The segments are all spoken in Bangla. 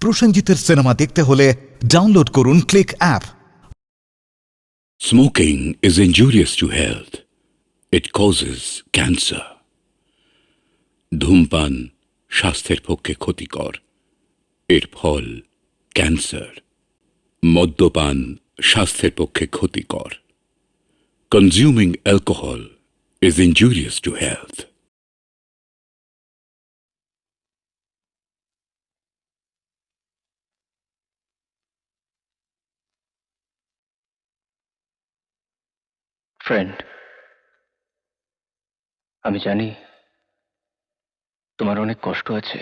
প্রসেনজিতের সিনেমা দেখতে হলে ডাউনলোড করুন click app. Smoking is injurious to health. It causes cancer. ধূমপান স্বাস্থ্যের পক্ষে ক্ষতিকর। এর ফল ক্যান্সার। মদ্যপান স্বাস্থ্যের পক্ষে ক্ষতিকর। Consuming alcohol is injurious to health. Friend, আমি জানি তোমার অনেক কষ্ট আছে।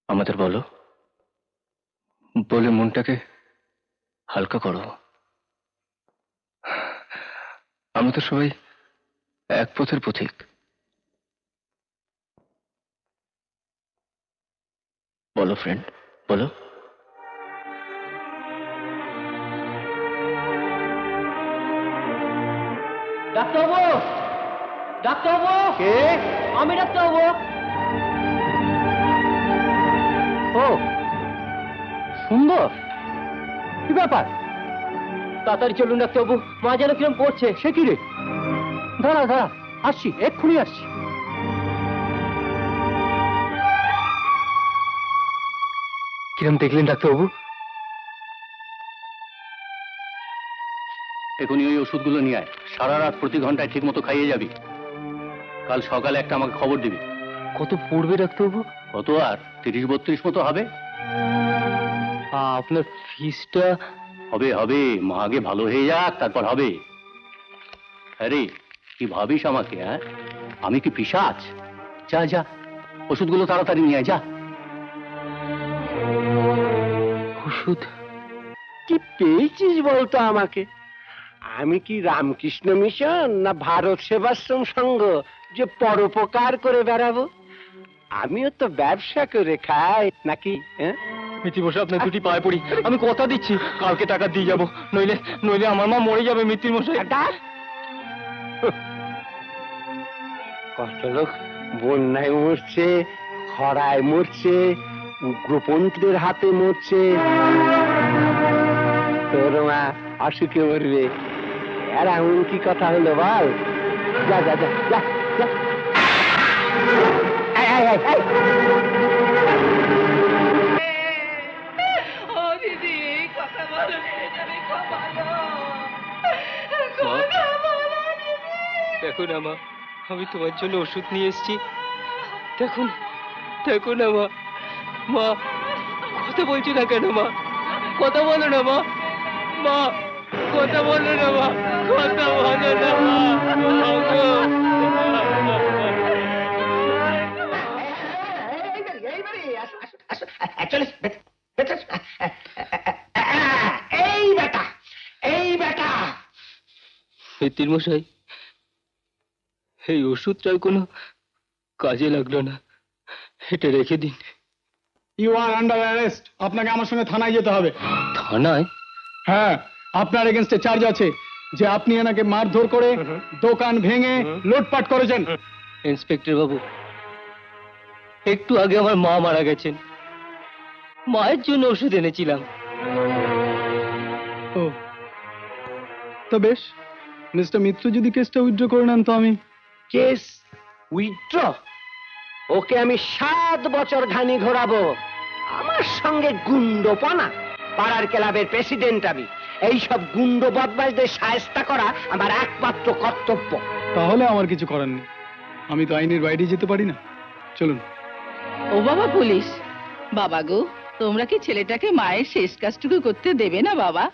আমাদের বলো, বলে মনটাকে হালকা করো। আমাদের সবাই এক পথের পথিক। বলো ফ্রেন্ড, বলো। ডাক্তারবাবু, ডাক্তারবাবু, কে? আমি ডাক্তারবাবু। ও সুন্দর, কি ব্যাপার? তাড়াতাড়ি চলুন ডাক্তারবাবু, মা যেন কিরম করছে। সে কি রে? দাঁড়া দাঁড়া, আসছি, এক্ষুনি আসছি। কিরম দেখলেন ডাক্তারবাবু? এখনই ওই ওষুধগুলো নিয়ে আয়। সারা রাত প্রতি ঘন্টায় ঠিক মতো খাইয়ে যাবি। কাল সকালে একটা আমাকে খবর দিবি। কত পড়বে ডাক্তারবাবু? কত আর 30-32 মতো হবে। আপনার ফিসটা? হবে হবে, মা আগে ভালো হয়ে যাক, তারপর হবে। আরে কি ভাবিস আমাকে? হ্যাঁ, আমি কি পিশাচ? যা যা, ওষুধগুলো তাড়াতাড়ি নিয়ে আয়, যা। ওষুধ? কি পেয়েছিস বলতো আমাকে? আমি কি রামকৃষ্ণ মিশন না ভারত সেবাশ্রম সংঘ যে পরোপকার করে বেড়াবো? আমিও তো ব্যবসা করে খাই নাকি? হ্যাঁ, মিতি বসে আপনার দুটি পায়ে পড়ি, আমি কথা দিচ্ছি কালকে টাকা দিয়ে যাবো, নইলে নইলে আমার মা মরে যাবে। মিত্তির মশাই, কত লোক বন্যায় মরছে, খরায় মরছে, উগ্রপন্থীদের হাতে মরছে, তোর মা অসুখে মরবে। আর এমন কি কথা হলো বল? যা যা যা যা যা। এই, এই, এই, এই। ও দিদি, কথা বলো, মেয়েটারে খাওয়ালো। কথা বলো দিদি। দেখো না মা, আমি তোমার জন্য ওষুধ নিয়ে এসেছি। দেখুন, দেখো না মা। মা, কথা বলছো না কেন মা? কথা বলো না মা। মা, কথা বলো না মা, কথা বলো না মা। এই বেটা, এই বেটা। মিত্তির মশাই, এই ওষুধটার কোনো কাজে লাগলো না, এটা রেখে দিন। You are under arrest. আপনাকে আমার সঙ্গে থানায় যেতে হবে। থানায়? হ্যাঁ, আপনার এগেনস্টে চার্জ আছে যে আপনি এনাকে মারধর করে দোকান ভেঙে লুটপাট করেছেন। ইন্সপেক্টর বাবু, একটু আগে আমার মা মারা গেছেন, মায়ের জন্য ওষুধ এনেছিলাম। ও, তো বেশ, মিস্টার মিত্র যদি কেসটা উইথড্র করে নেন তো আমি। Case withdraw? ওকে আমি 7 বছর ঘানি ঘোরাবো। আমার সঙ্গে গুন্ডোপনা? পাড়ার ক্লাবের প্রেসিডেন্ট আমি। এইসব গুন্ডো বদমাশদের শায়েস্তা করা আমার একমাত্র কর্তব্য। তাহলে আমার কিছু করার নেই, আমি তো আইনের বাইরে যেতে পারি না। চলুন। ও বাবা পুলিশ, বাবা গো, তোমরা কি ছেলেটাকে মায়ের শেষ কাজটুকু করতে দেবে না বাবা?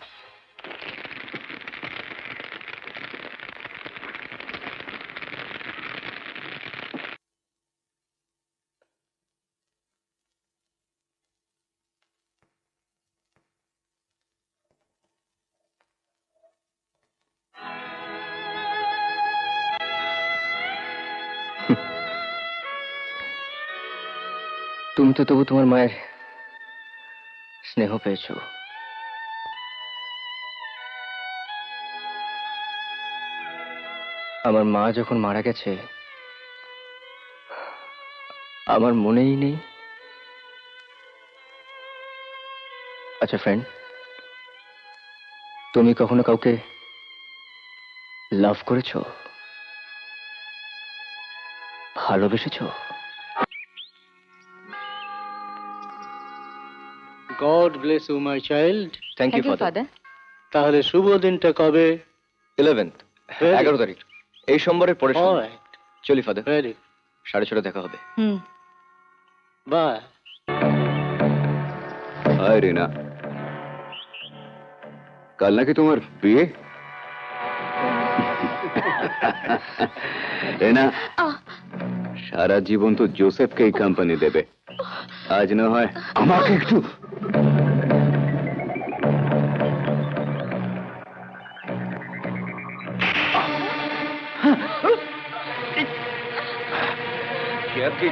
তুমি তো তবু তোমার মায়ের স্নেহ পেয়েছো। আমার মা যখন মারা গেছে, আমার মনেই নেই আচ্ছা ফ্রেন্ড, তুমি কখনো কাউকে লাভ করেছো, ভালোবেসেছো? God bless you my child. Thank you father. তাহলে শুভ দিনটা কবে? 11th, 11 তারিখ, এই সোমবারের পরে। চলি ফাদার, ভেরি 6:30 দেখা হবে। বাই। হাই রিনা, কাল নাকি তোমার বিয়ে? রিনা, সারা জীবন তো জোসেফকেই কোম্পানি দেবে, আজ না হয় আমাকে একটু।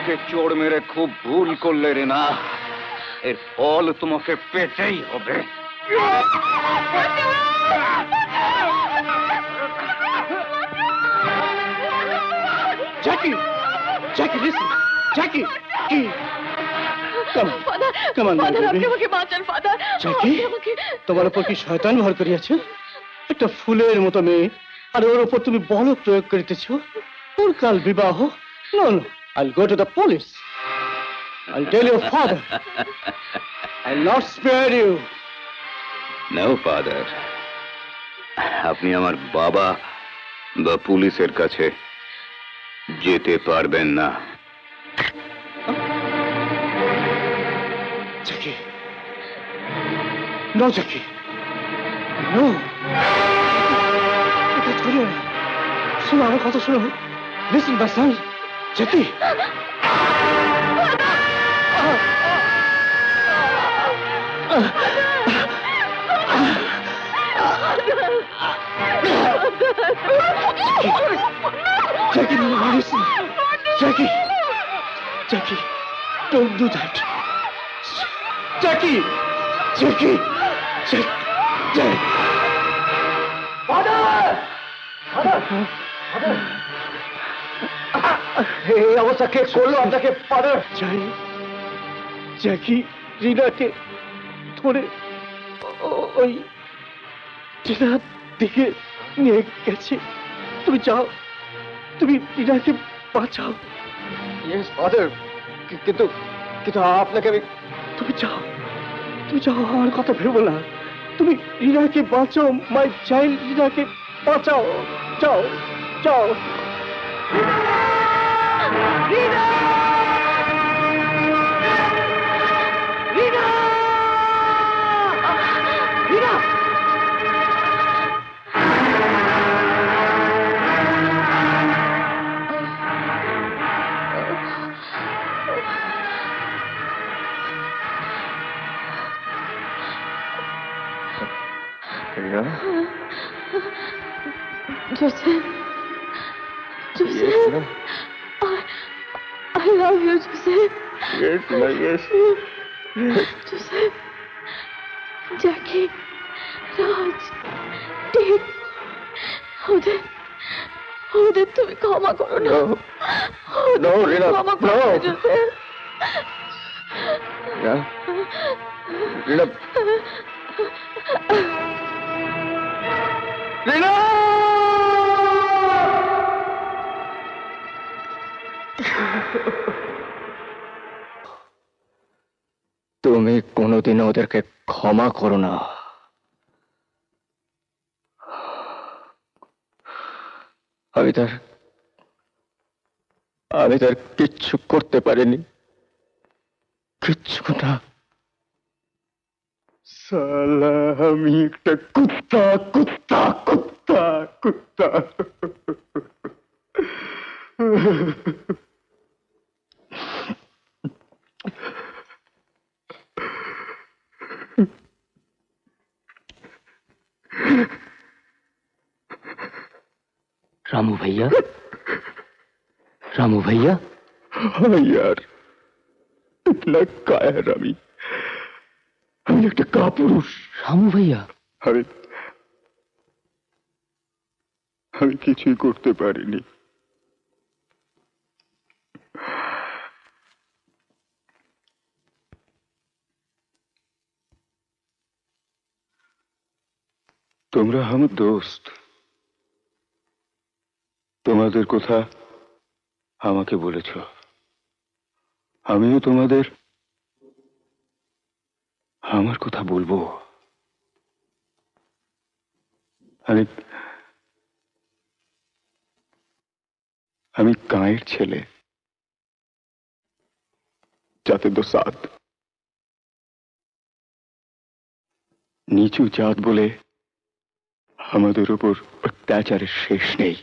কে চোর মেরে খুব ভুল করলে রে না, এর ফল তোমাকে পেতেই হবে। জ্যাকি, জ্যাকি লিসেন, জ্যাকি, কি? Father, Come on, father, baby. আপনি আমাকে বাঁচান ফাদার। জ্যাকি, তোমার উপর কি শয়তান ভর করিয়াছে? একটা ফুলের মতো মেয়ে, আর ওর উপর তুমি বল প্রয়োগ করিতেছ। ওর কাল বিবাহ। No no, I'll go to the police. I'll tell your father. I'll not spare you. No father, আপনি আমার বাবা বা পুলিশের কাছে যেতে পারবেন না। Jackie, no Jackie, no. এটা করিও না। শোনো আমার কথা শোনো। Listen my son. Jackie. Jackie, listen. Jackie. Jackie, don't do that. Jackie. Jackie. Jackie. এই অবস্থা কে করলো আপনাকে ফাদার? জ্যাকি রিনাকে ধরে ওই টিনার দিকে নিয়ে গেছে। তুমি যাও, তুমি রিনাকে বাঁচাও। ইয়েস ফাদার, কিন্তু কিন্তু আপনাকে আমি তুমি যাও, তুমি যাও, আমার কথা ভেবো না। তুমি রিনাকে বাঁচাও, মাই চাইল্ড, রিনাকে বাঁচাও। যাও, যাও। Joseph, Joseph, I love you, Joseph. Yes, yes. Joseph, Jackie, Raj, Dick, ওদের তুমি ক্ষমা করো না। No, Rina, ক্ষমা করো no. না, Joseph। Rina. Rina! তুমি কোনোদিন ওদেরকে ক্ষমা করো না। আমি তার কিচ্ছু করতে পারিনি, কিচ্ছু না। সালা আমি একটা কুত্তা, কুত্তা, কুত্তা, কুত্তা। रामू भैया, रामू भैया। हाँ यार, इतना कायर আমি একটা কাপুরুষ। रामू भैया, আমি কিছুই করতে পারিনি। তোমরা আমার দোস্ত, তোমাদের কথা আমাকে বলেছ, আমিও তোমাদের আমার কথা বলবো। আমি আমি গাঁয়ের ছেলে, জাতে দোসাদ, নিচু জাত বলে আমাদের উপর অত্যাচারের শেষ নেই।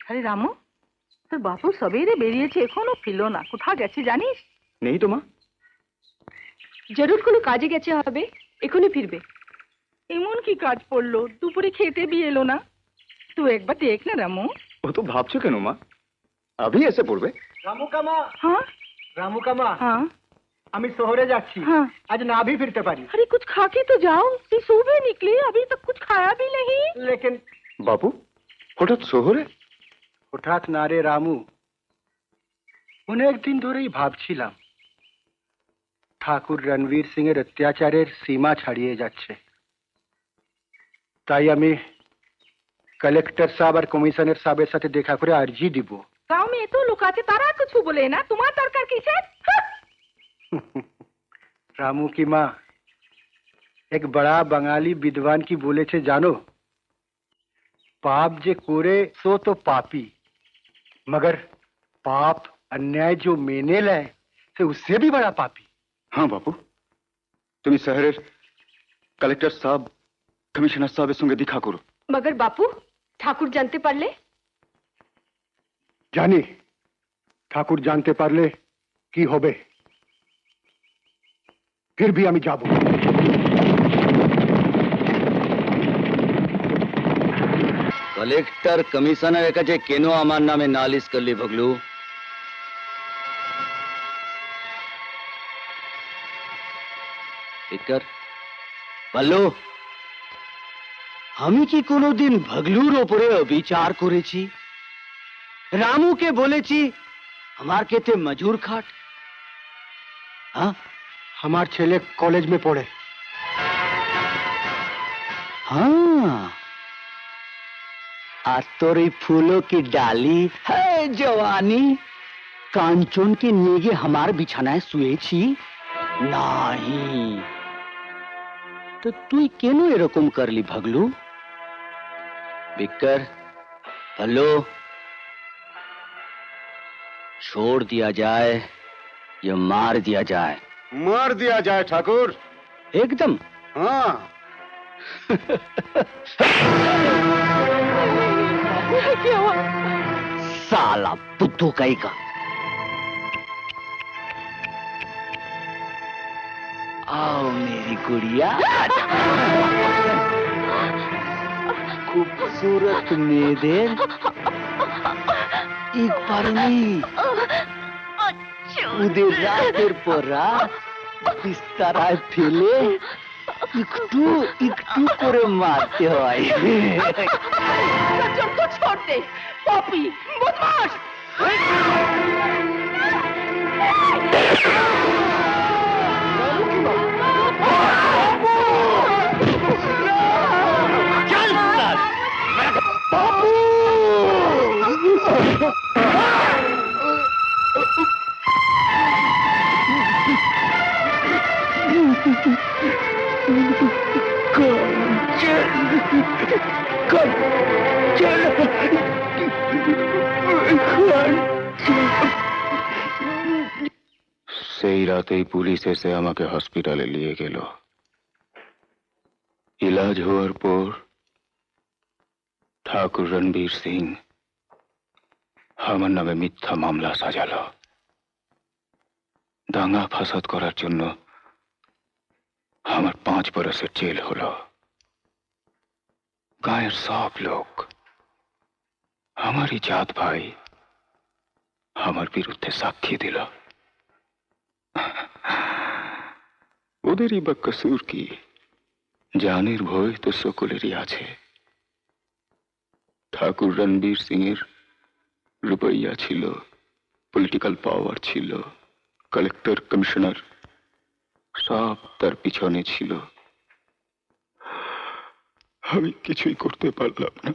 আরে রামু, তোর বাপু সবেরে বেরিয়েছে, এখনো ফিরলো না। কোথা গেছে জানিস? নেই তো মা। জরুর কোনো কাজে গেছে হবে, এখনই ফিরবে। এমন কি কাজ পড়লো, দুপুরে খেতে বি এলো না? তুই একবার দেখ না রামু। ও তো ভাবছো কেন মা, আভি এসে পড়বে। রামু কামা, हाँ রামু কামা, हाँ আমি শহরে যাচ্ছি, हाँ। আজ না भी फिरते पारी। अरे कुछ खा के तो जाओ, तुम सुबह निकली, अभी तक कुछ खाया भी नहीं। लेकिन বাপু হঠাৎ শহরে? হঠাৎ না রে রামু, অনেক দিন ধরেই ভাবছিলাম ঠাকুর রণবীর সিং এর অত্যাচারের সীমা ছাড়িয়ে যাচ্ছে। তাই আমি কালেক্টর সাহেব আর কমিশনার সাহেবের সাথে দেখা করে আর্জি দিব। गांव में तो लोग आते, तारा कुछ बोले ना, तुम्हारा दरकार किसे? रामू की माँ एक बड़ा बंगाली विद्वान की बोले छे जानो, पाप जे कोरे सो तो पापी, मगर पाप अन्याय जो मेने लाए से उससे भी बड़ा पापी। হ্যাঁ বাপু, তুমি শহরের কালেক্টর সাহেব কমিশনার সাহেবের সঙ্গে দেখা করো। मगर बापू ठाकुर जानते पारले? জানি ঠাকুর জানতে পারলে কি হবে, फिर भी আমি যাব। কালেক্টর কমিশনারের কাছে কেন আমার নামে নালিশ করলি ভগলু? ভিক্টর, বললো আমি কি কোনোদিন ভগলুর ওপরে অবিচার করেছি? রামুকে বলেছি আমার খেতে মজুর খাট? হ্যাঁ, আমার ছেলে কলেজ में পড়ে। हाँ, আর তোর এই ফুলো কি ডালি জওয়ানি কাঞ্চনকে নিয়ে গিয়ে আমার বিছানায় শুয়েছি? নাহি। তো তুই কেন এরকম করলি ভগলু? বিক্কর, भल्लो, छोड़ दिया जाए या मार दिया जाए? মার দিয়া যায় ঠাকুর। एकदम। হ্যাঁ, क्या हुआ? साला बुद्धू कहीं का। आओ मेरी गुड़िया, खूबसूरत मेয়েদের একবার নেই, ওদের রাতের পর রাত বিস্তারায় ফেলে একটু একটু করে মারতে হয়। सज्जन को छोड़ दे, पापी, बदमाश। সেই রাতেই পুলিশ এসে আমাকে হসপিটালে নিয়ে গেল। ইলাজ হওয়ার পর ঠাকুর রণবীর সিং আমার নামে মিথ্যা মামলা সাজালো। দাঙ্গা ফাসাদ করার জন্য আমার 5 বছরের জেল হলো। গায়ের সব লোক, আমারই জাত ভাই, আমার বিরুদ্ধে সাক্ষী দিল। ওদেরই বা কসুর কি? জানের ভয় তো সকলেরই আছে। ঠাকুর রণবীর সিং এর রুপইয়া ছিল, পলিটিক্যাল পাওয়ার ছিল, কালেক্টর কমিশনার সব তার পিছনে ছিল। আমি কিছুই করতে পারলাম না।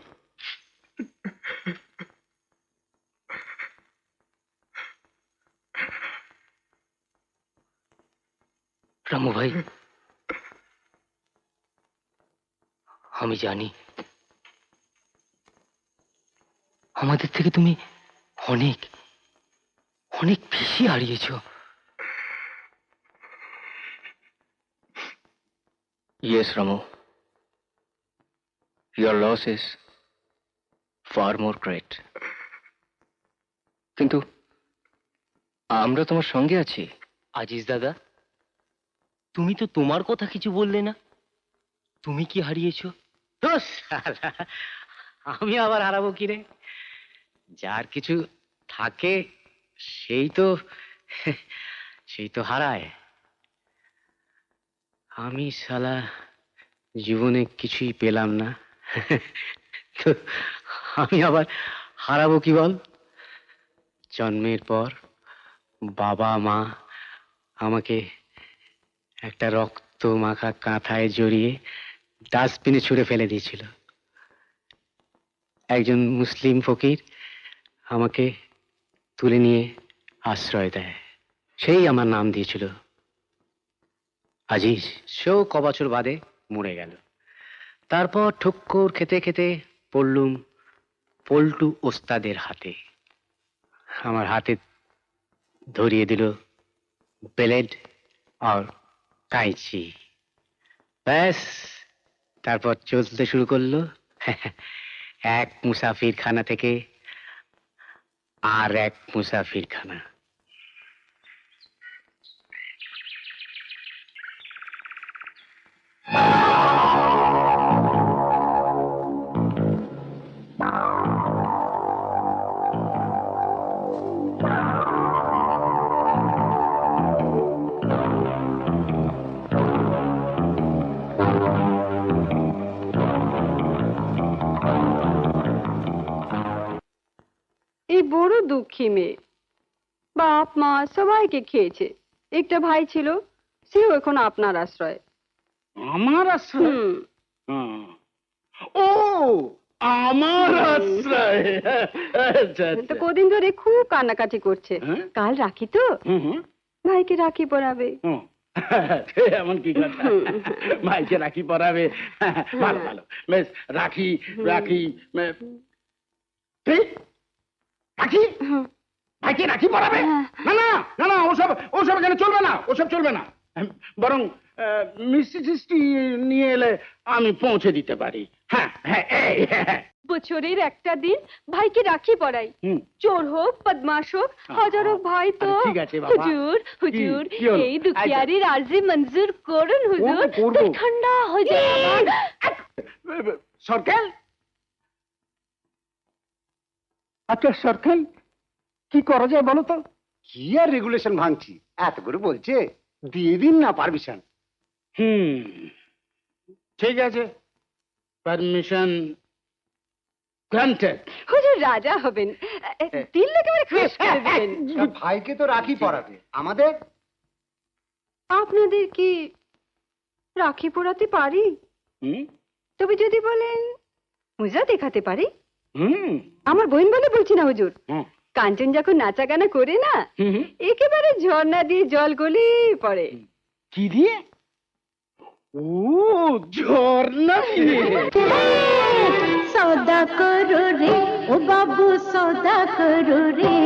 রামু ভাই, আমি জানি আমাদের থেকে তুমি অনেক অনেক বেশি হারিয়েছ। Yes, Ramu. Your loss is far more great. কিন্তু আমরা তোমার সঙ্গে আছি। আজিজ দাদা, তুমি তো তোমার কথা কিছু বললে না। তুমি কি হারিয়েছো? আমি আবার হারাবো কি রে? যার কিছু থাকে সেই তো হারায়। আমি শালা জীবনে কিছুই পেলাম না, তো আমি আবার হারাবো কি বল? জন্মের পর বাবা মা আমাকে একটা রক্ত মাখা কাঁথায় জড়িয়ে ডাস্টবিনে ছুঁড়ে ফেলে দিয়েছিল। একজন মুসলিম ফকির আমাকে তুলে নিয়ে আশ্রয় দেয়, সেই আমার নাম দিয়েছিল আজিজ। সেও কবছর বাদে মরে গেল। তারপর ঠুক্কর খেতে খেতে পড়লুম পল্টু ওস্তাদের হাতে। আমার হাতে ধরিয়ে দিল ব্লেড আর কাঁচি। ব্যাস, তারপর চলতে শুরু করলো এক মুসাফিরখানা থেকে আর এক মুসাফিরখানা। এই বড় দুঃখী মেয়ে, বাপ মা সবাইকে খেয়েছে। একটা ভাই ছিল, সেও এখন আপনার আশ্রয়। আমার আশ্রয়? ও, আমার আশ্রয়। তো কদিন ধরে খুব কান্নাকাটি করছে। কাল রাখি তো, ভাইকে রাখি পরাবে। এমন কি কথা? ভাইকে রাখি পরাবে? ভালো ভালো, বেশ। রাখি রাখি রাখি ভাইকে রাখি পরাবে? না না না না, ওসব এখানে চলবে না, ওসব চলবে না। বরং মিষ্টি টিষ্টি নিয়ে এলে আমি পৌঁছে দিতে পারি। হ্যাঁ হ্যাঁ, বছরের একটা দিন ভাইকে রাখি পরাই। চোর হোক, বদমাশ হোক, হাজার হোক, ভাই তো। ঠিক আছে বাবা। হুজুর হুজুর, কি হলো? এই দুখিয়ারির আরজি মঞ্জুর করুন হুজুর, দিল ঠান্ডা হয়ে যায় আমার। সরকার, আচ্ছা সরকার, কি করা যায় বলো তো? কি আর রেগুলেশন ভাঙছি, এত করে বলছে, দিয়ে দিন না পারমিশন। ঠিক আছে, পারমিশন গ্রান্টেড। হুজুর রাজা হবেন, দিল একেবারে খুশ করে দেবেন। ভাইকে তো রাখি পরাবে, আমাদের আপনাদের কি রাখি পরাতে পারি? তবে যদি বলেন মুজা দেখাতে পারি। আমার বোন বলে বলছি না হুজুর, কাঞ্চন যখন নাচা গানা করে না, একেবারে ঝর্ণা দিয়ে জল গলিয়ে পড়ে। কি দিয়ে? ও, ঝর্ণা দিয়ে। সৌদা করো রে ও বাবু, সৌদা করো রে,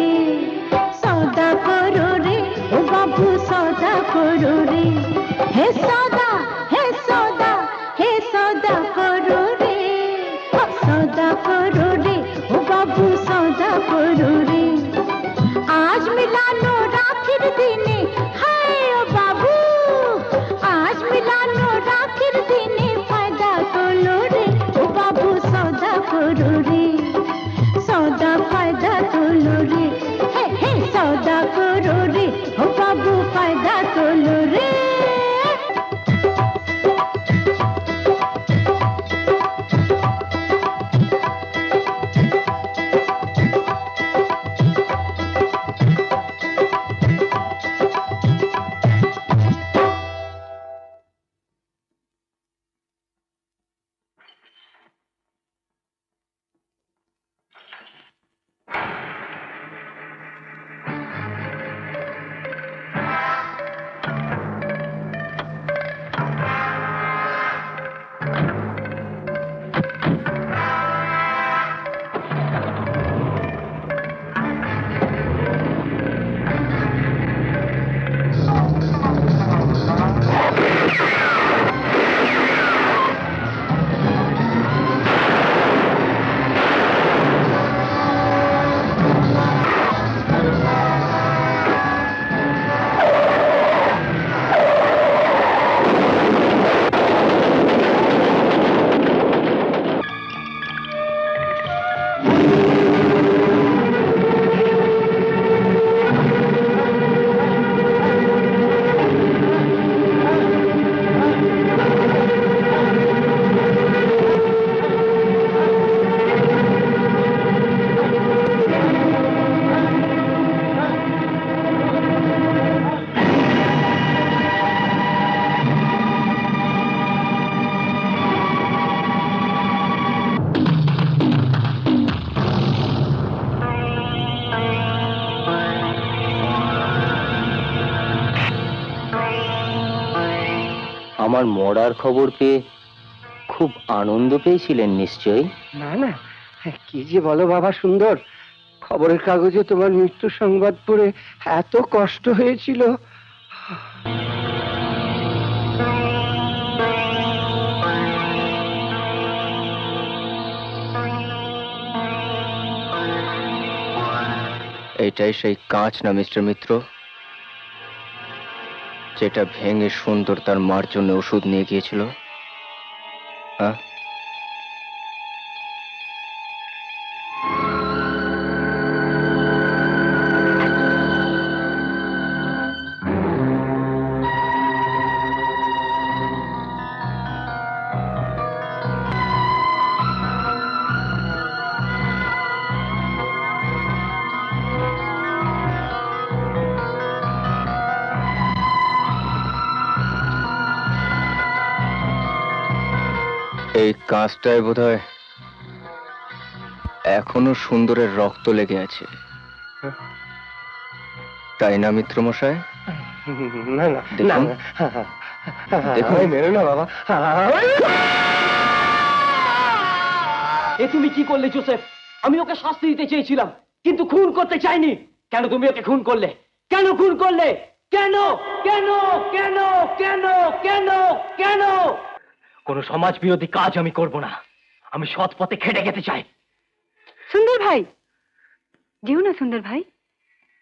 সৌদা করো রে ও বাবু, সৌদা করো রে। হে সৌদা, হে সৌদা, হে সৌদা করো রে, সৌদা করো। আমার মরার খবর পেয়ে খুব আনন্দ পেয়েছিলেন নিশ্চয়ই? না না, কি যে বলো বাবা সুন্দর, খবরের কাগজে তোমার মৃত্যু সংবাদ পড়ে এত কষ্ট হয়েছিল। এটাই সেই কাঁচ না মিস্টার মিত্র, যেটা ভেঙে সুন্দর তার মার জন্য ওষুধ নিয়ে গিয়েছিল? হ্যাঁ, এই কাঁচটায় বোধহয় এখনো সুন্দরের রক্ত লেগে আছে, তাই না মিত্র মশাই? না না দেখুন। দেখুন। মেরো না বাবা। এ তুমি কি করলে জোসেফ? আমি ওকে শাস্তি দিতে চেয়েছিলাম, কিন্তু খুন করতে চাইনি। কেন তুমি ওকে খুন করলে? কেন খুন করলে? কেন কেন কেন কেন কেন কেন? কোন সমাজ বিরোধী কাজ আমি করব না। আমি সৎ পথে খেটে খেতে চাই। সুন্দর ভাই, যেও না সুন্দর ভাই।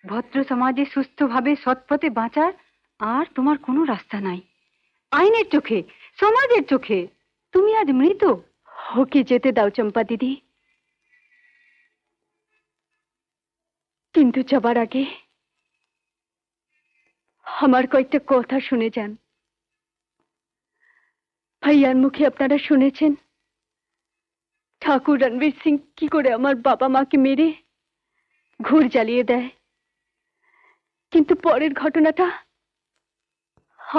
ভদ্র সমাজে সুস্থভাবে সৎপথে বাঁচার আর তোমার কোনো রাস্তা নাই। আইনের চোখে, সমাজের চোখে তুমি আজ মৃত। ওকে যেতে দাও চম্পা দিদি, কিন্তু যাবার আগে আমার কয়েকটা কথা শুনে যান। ভাইয়ার মুখে আপনারা শুনেছেন ঠাকুর রণবীর সিং কি করে আমার বাবা মাকে মেরে ঘুর জ্বালিয়ে দেয়, কিন্তু পরের ঘটনাটা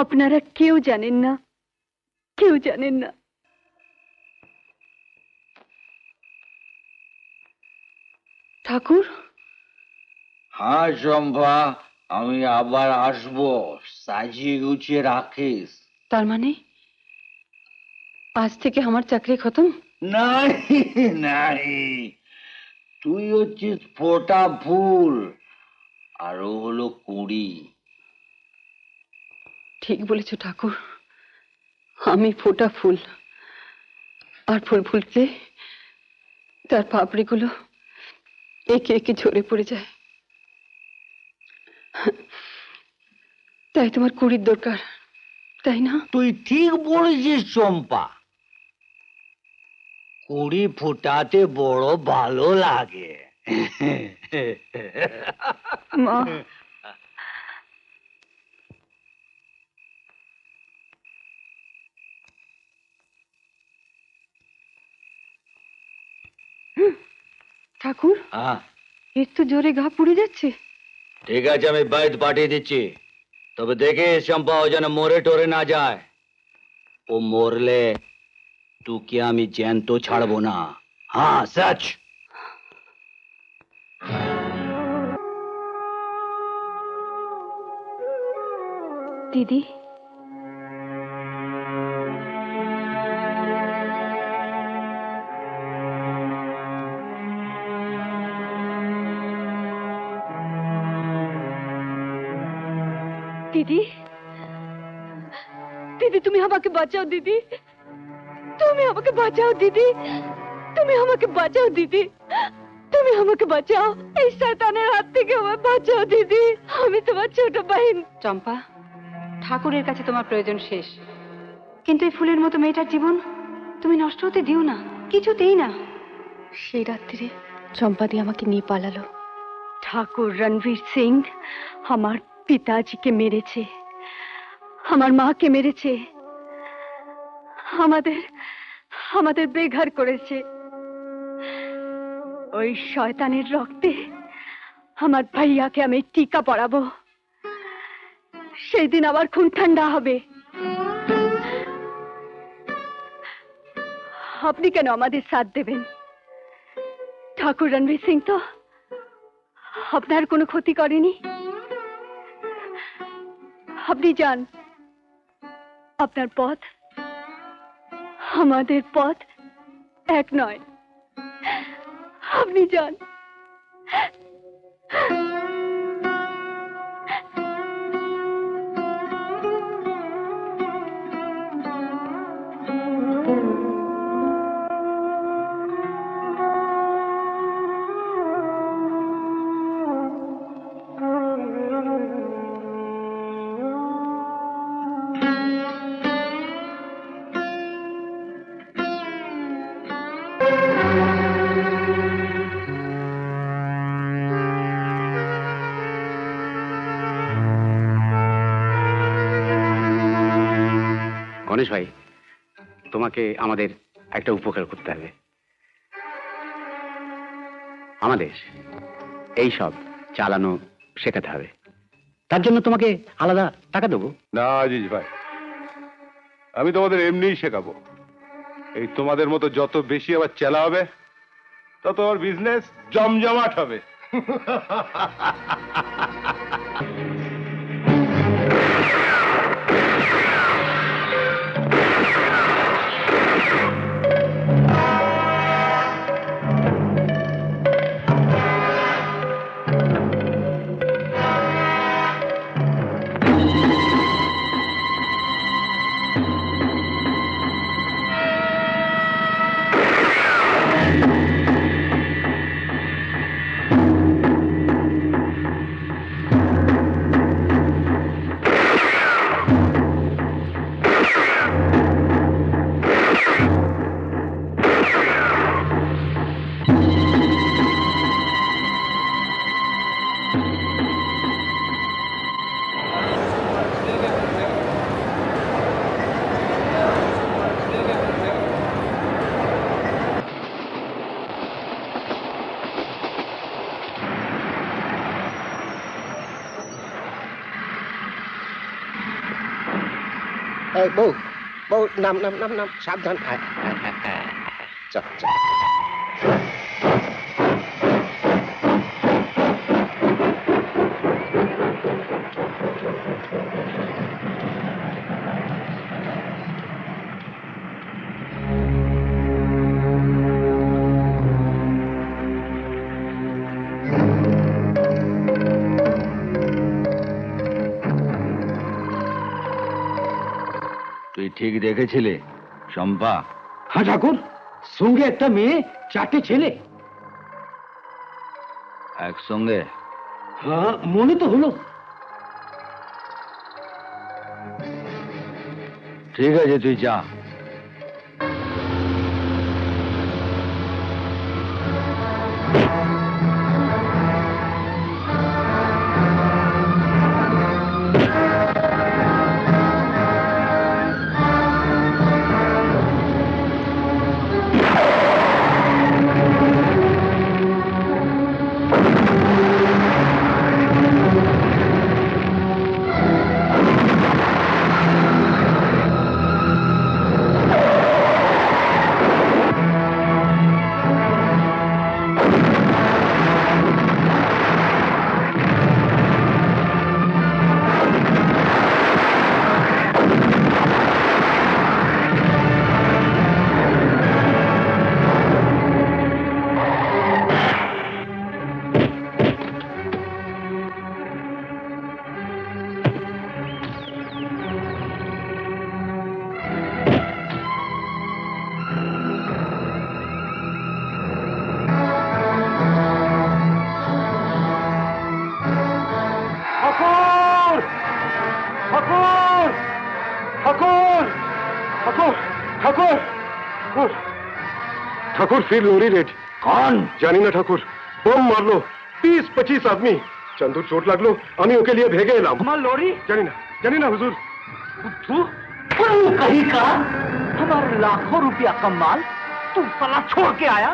আপনারা কেউ জানেন না, কেউ জানেন না। ঠাকুর, হ্যাঁ চম্পা, আমি আবার আসবো, সাজিয়ে গুছিয়ে রাখিস। তার মানে আজ থেকে আমার চাকরি খতম? নাই নাই, তুই হচ্ছিস ফোটা ফুল আর ও হলো কুড়ি। ঠিক বলেছ ঠাকুর, আমি ফোটা ফুল, আর ফুল ফুলকে তার পাপড়িগুলো একে একে ঝরে পড়ে যায়। তাই তোমার কুড়ির দরকার, তাই না? তুই ঠিক বলেছিস চম্পা, কুড়ি ফুটাতে বড় ভালো লাগে। মা, ঠাকুর, এর তো জোরে গা পুড়ে যাচ্ছে। ঠিক আছে, আমি বাইরে পাঠিয়ে দিচ্ছি, তবে দেখে চম্পা ও যেন মরে টরে না যায়। ও মরলে তোকে আমি জ্যান্ত ছাড়বো না। হ্যাঁ, সচ। দিদি, দিদি, দিদি তুমি আমাকে বাঁচাও দিদি, তুমি আমাকে বাঁচাও দিদি, তুমি আমাকে বাঁচাও দিদি, তুমি আমাকে বাঁচাও, এই শয়তানের হাত থেকে আমায় বাঁচাও দিদি, আমি তোমার ছোট বাহিন। চম্পা, ঠাকুরের কাছে তোমার প্রয়োজন শেষ, কিন্তু এই ফুলের মতো মেয়েটার জীবন তুমি নষ্ট হতে দিও না, কিছুতেই না। সেই রাত্রিরে চম্পাদি আমাকে নিয়ে পালালো। ঠাকুর রণবীর সিং আমার পিতাজিকে মেরেছে, আমার মাকে মেরেছে, আমাদের আমাদের বেঘর করেছে। ওই শয়তানের রক্তে আমার ভাইয়াকে আমি টিকা পরাবো, সেই দিন আবার খুন ঠান্ডা হবে। আপনি কেন আমাদের সাথ দেবেন? ঠাকুর রণবীর সিং তো আপনার কোনো ক্ষতি করেনি। আপনি যান, আপনার পথ আমাদের পথ এক নয়। আপনি যান। গণেশ ভাই, তোমাকে আমাদের একটা উপকার করতে হবে। আমাদের এই সব চালানো শেখাতে হবে। তার জন্য তোমাকে আলাদা টাকা দেবো। না আজিজ ভাই, আমি তোমাদের এমনিই শেখাবো। এই তোমাদের মতো যত বেশি আবার চেলা হবে, তত আমার বিজনেস জমজমাট হবে। বউ বউ, নাম নাম নাম নাম, সাবধান। চল চল। তুই ঠিক দেখেছিলে শম্পা? হ্যাঁ ঠাকুর, সঙ্গে একটা মেয়ে, 4টে ছেলে। একসঙ্গে? হ্যাঁ, মনে তো হলো। ঠিক আছে, তুই যা। ठाकुर फिर लोरी रेड। कौन? जानी ना ठाकुर, बम मारलो 20-25 आदमी। चंदूर चोट लागलो, আমি ওকে लिए भेगे एलाम। আমার লরি? जानी ना हुजूर। तू कहीं का हमारे लाखों रुपया का माल तू साला छोड़ के आया।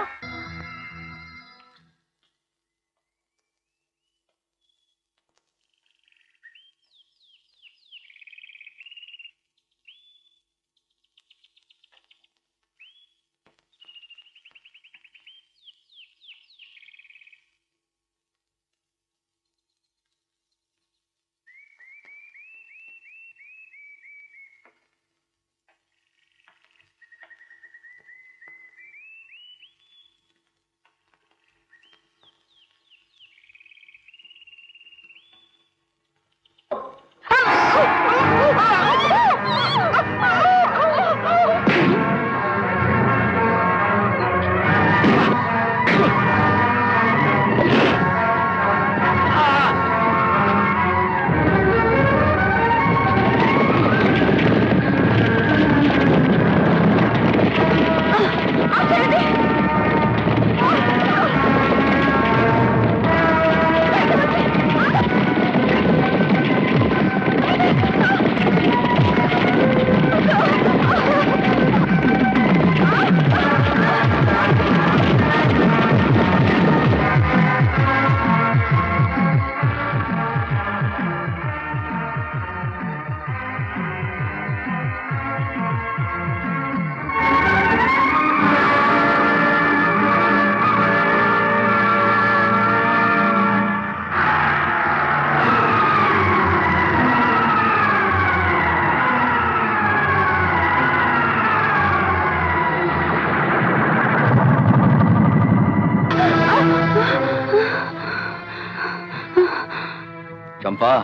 चंपा,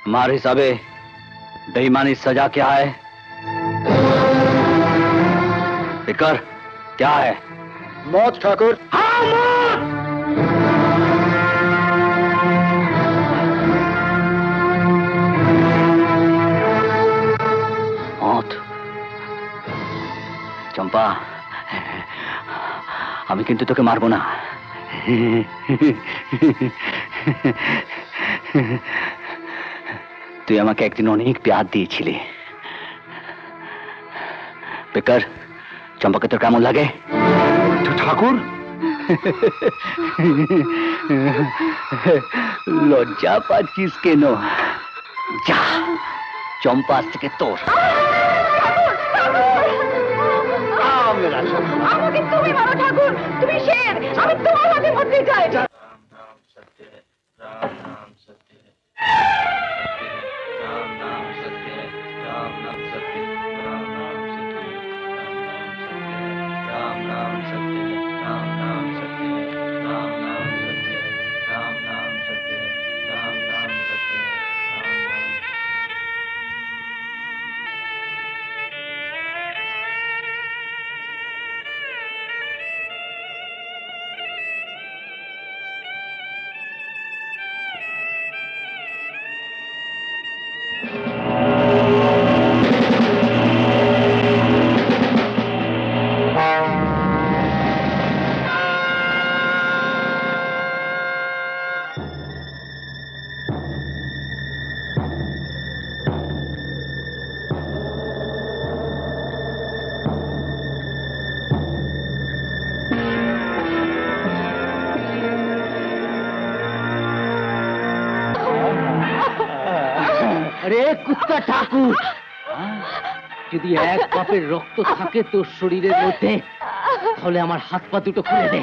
हमारे हिसाबे बेईमानी सजा क्या है? फिकर क्या है? मौत ठाकुर। हाँ, मौत! मौत। चंपा, আমি কিন্তু তোকে মারবো না। তুই আমাকে একদিন অনেক প্যার দিয়েছিলি। বেকার, চম্পাকে তোর কেমন লাগে? ঠাকুর, লজ্জা পাচ্ছিস কেন? যা, চম্পা আজ থেকে তোর। আমাকে তুমি মারো ঠাকুর, তুমি শের, আমি তোমার হাতে মরতে চাই। আরে কুত্তা ঠাকুর, যদি এক কাপের রক্ত থাকে তোর শরীরের মধ্যে, তাহলে আমার হাত পা দুটো খুলে দে,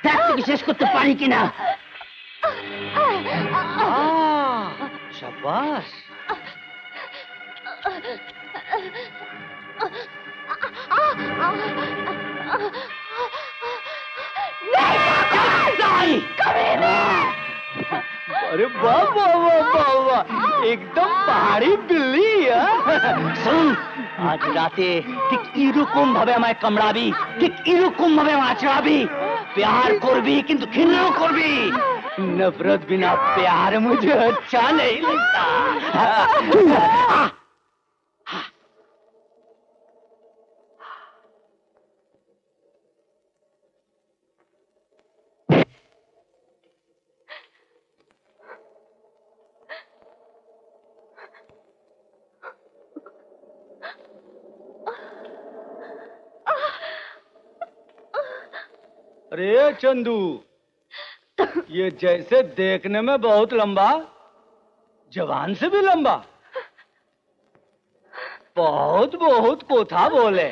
দেখ তোকে শেষ করতে পারি কিনা। শাবাশ। अरे वाह वाह वाह वाह वाह, एकदम পাহাড়ি বিল্লি। শুন, আজ রাতে ঠিক এরকম ভাবে আমায় কামড়াবি, ঠিক এরকম ভাবে আমায় আছড়াবি। প্যার করবি কিন্তু ঘৃণাও করবি। নফরত বিনা প্যার মুঝে अच्छा नहीं लगता। अरे चंदू, ये जैसे देखने में बहुत लंबा, जवान से भी लंबा, बहुत बहुत कोथा बोले।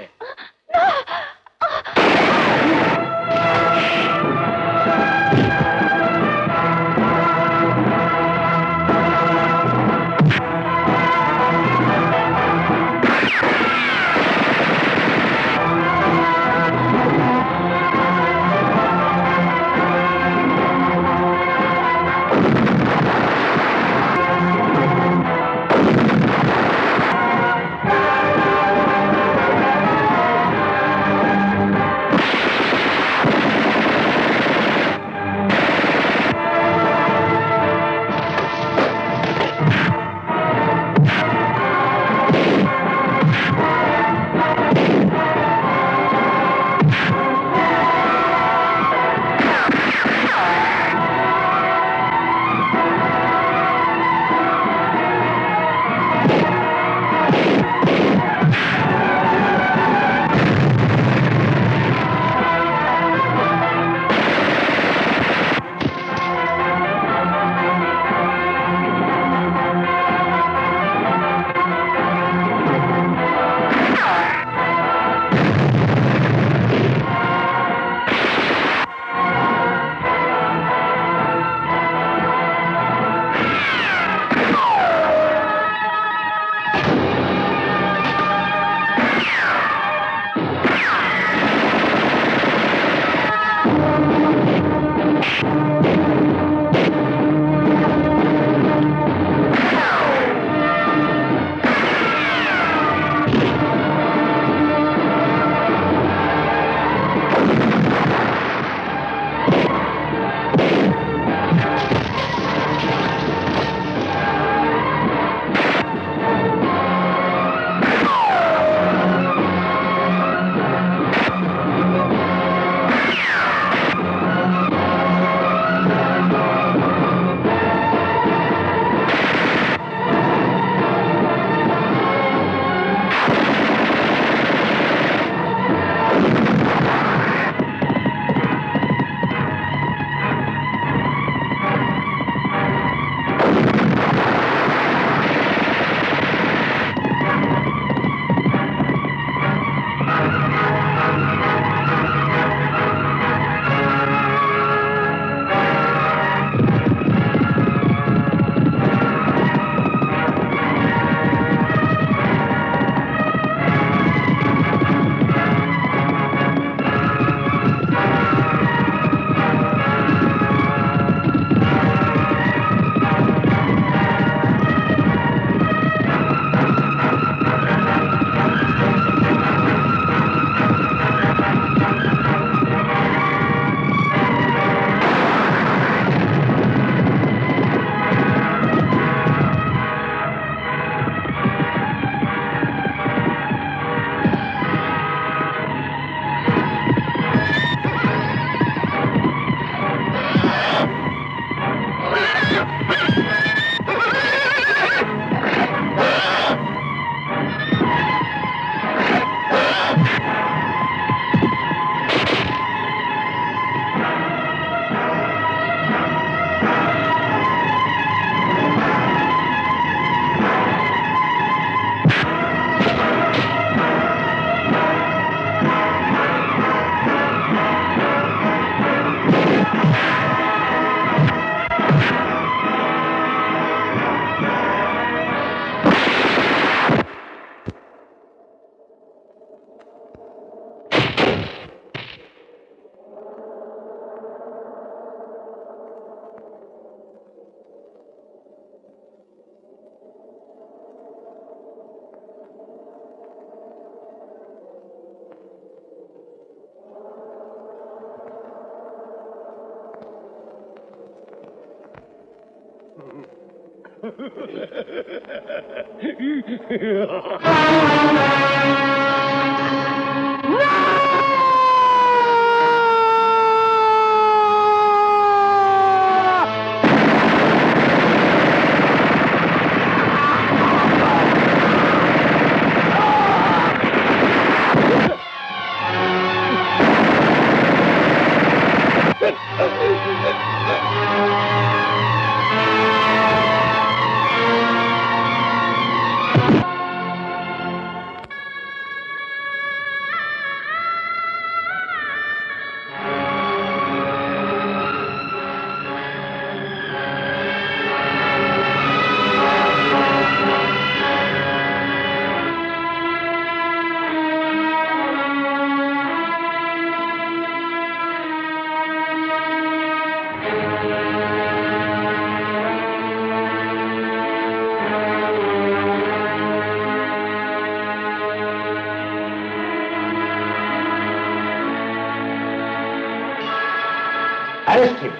Arrest him.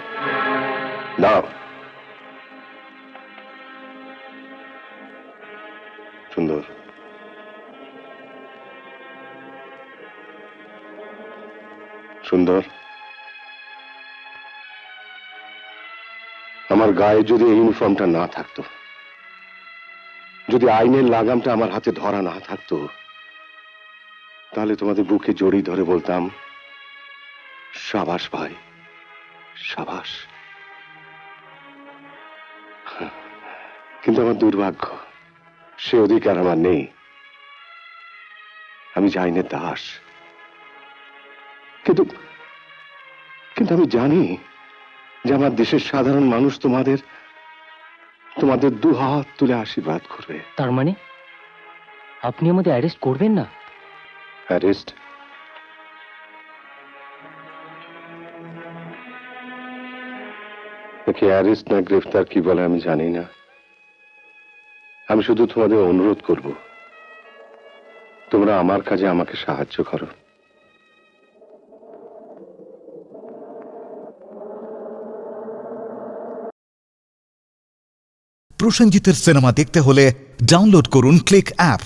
Now. সুন্দর, সুন্দর, আমার গায়ে যদি এই ইউনিফর্মটা না থাকতো, যদি আইনের লাগামটা আমার হাতে ধরা না থাকতো, তাহলে তোমাদের বুকে জড়িয়ে ধরে বলতাম, সাবাস ভাই, সাবাস। কিন্তু আমার দুর্ভাগ্য, সে অধিকার আমার নেই। আমি যে আইনের দাস। কিন্তু কিন্তু আমি জানি যে আমার দেশের সাধারণ মানুষ তোমাদের দু হাত তুলে আশীর্বাদ করবে। তার মানে আপনি আমাদের অ্যারেস্ট করবেন না? অ্যারেস্ট? একে অ্যারেস্ট না গ্রেফতার কি বলে আমি জানি না। আমি শুধু তোমাদের অনুরোধ করব, তোমরা আমার কাজে আমাকে সাহায্য করো। প্রসেনজিতের সিনেমা দেখতে হলে ডাউনলোড করুন ক্লিক অ্যাপ।